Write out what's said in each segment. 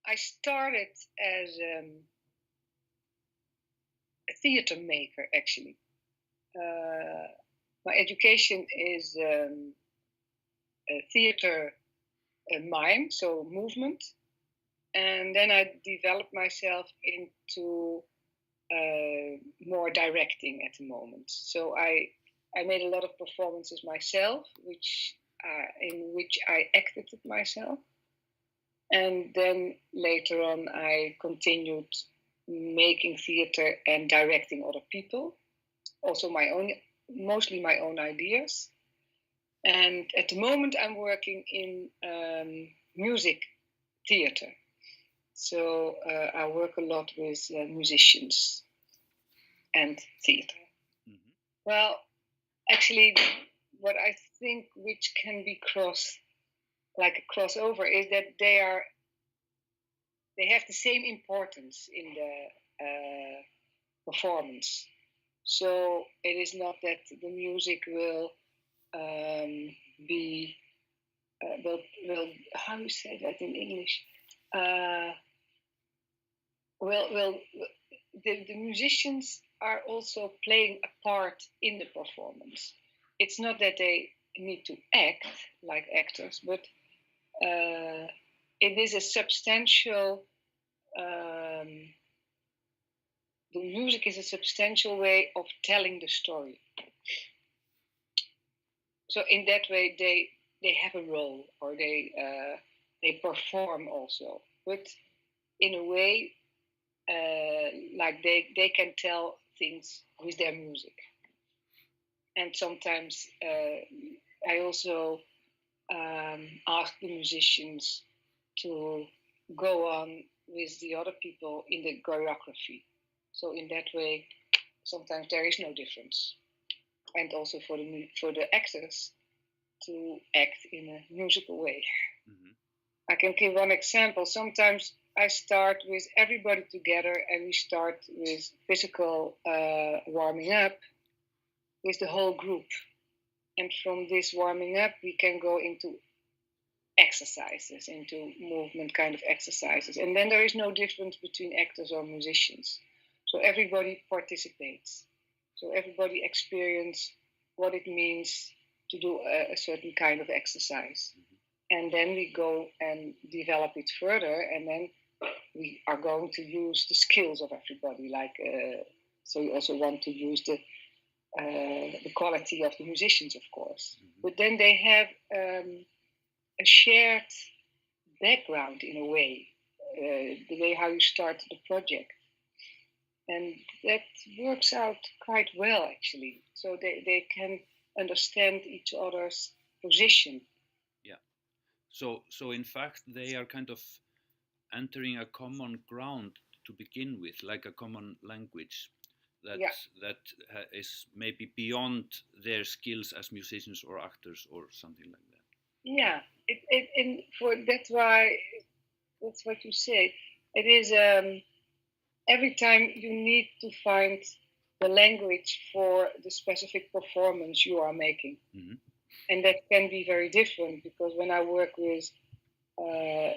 I started as a theater maker, actually. My education is a theater mime, so movement. And then I developed myself into more directing at the moment. So I made a lot of performances myself, in which I acted it myself. And then later on, I continued making theater and directing other people, also mostly my own ideas. And at the moment, I'm working in music theater. So I work a lot with musicians and theater. Mm-hmm. Well, actually, what I think which can be like a crossover is that they have the same importance in the performance. So it is not that the music will be will how do you say that in English? Well, the musicians are also playing a part in the performance. It's not that they need to act like actors, but it is a substantial. The music is a substantial way of telling the story. So in that way, they have a role, or they perform also, but in a way, like they can tell things with their music. And sometimes I also ask the musicians to go on with the other people in the choreography. So in that way, sometimes there is no difference. And also for the actors to act in a musical way. Mm-hmm. I can give one example. Sometimes I start with everybody together, and we start with physical warming up with the whole group. And from this warming up, we can go into exercises, into movement kind of exercises. And then there is no difference between actors or musicians. So everybody participates. So everybody experiences what it means to do a certain kind of exercise. Mm-hmm. And then we go and develop it further, and then we are going to use the skills of everybody. So we also want to use the quality of the musicians, of course. Mm-hmm. But then they have a shared background in a way, the way how you start the project. And that works out quite well, actually. So they can understand each other's position. Yeah. So in fact, they are kind of entering a common ground to begin with, like a common language that is maybe beyond their skills as musicians or actors or something like that. Yeah, that's what you say. It is every time you need to find the language for the specific performance you are making. Mm-hmm. And that can be very different, because when I work with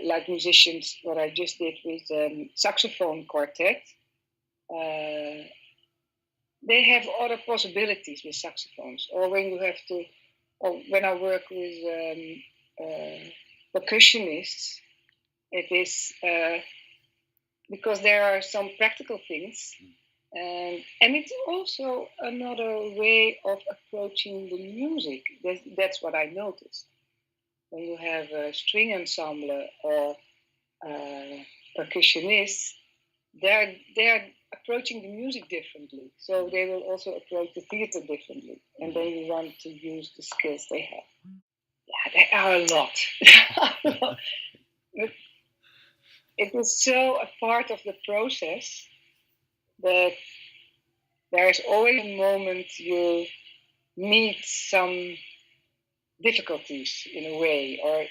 like musicians, what I just did with saxophone quartet, they have other possibilities with saxophones. Or when I work with percussionists, it is because there are some practical things, and it's also another way of approaching the music. That's what I noticed. When you have a string ensemble or percussionists, they're approaching the music differently. So they will also approach the theater differently. And then you want to use the skills they have. Yeah, there are a lot. It is so a part of the process that there is always a moment you meet some difficulties in a way, or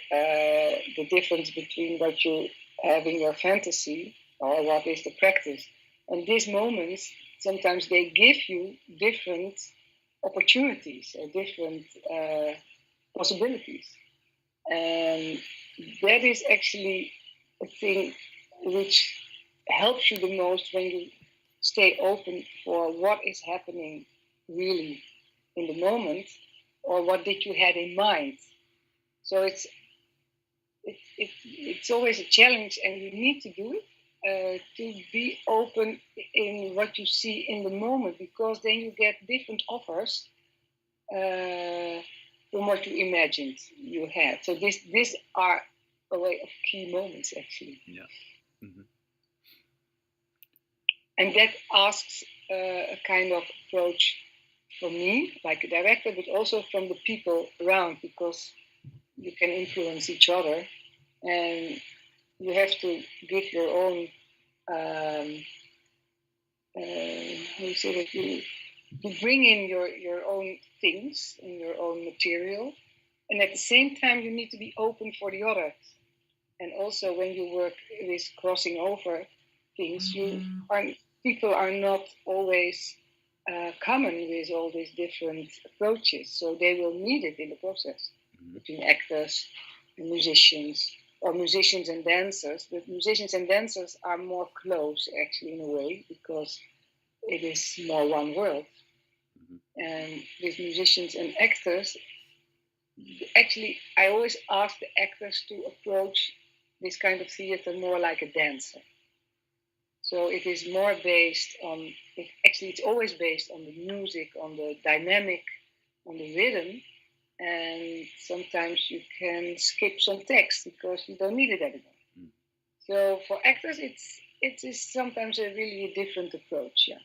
the difference between what you have in your fantasy or what is the practice. And these moments, sometimes they give you different opportunities or different possibilities. And that is actually a thing which helps you the most when you stay open for what is happening really in the moment, or what did you had in mind. So it's always a challenge, and you need to do it to be open in what you see in the moment, because then you get different offers from what you imagined you had. So these are a way of key moments, actually. Yeah. Mm-hmm. And that asks a kind of approach from me, like a director, but also from the people around, because you can influence each other, and you have to give your own how you say that, you bring in your own things and your own material, and at the same time you need to be open for the others. And also when you work with crossing over things, people are not always common with all these different approaches, so they will need it in the process between actors and musicians, or musicians and dancers. But musicians and dancers are more close, actually, in a way, because it is more one world. And with musicians and actors, actually, I always ask the actors to approach this kind of theater more like a dancer. So it is more based on, it's always based on the music, on the dynamic, on the rhythm. And sometimes you can skip some text because you don't need it anymore. So for actors, it is sometimes a really different approach. Yeah.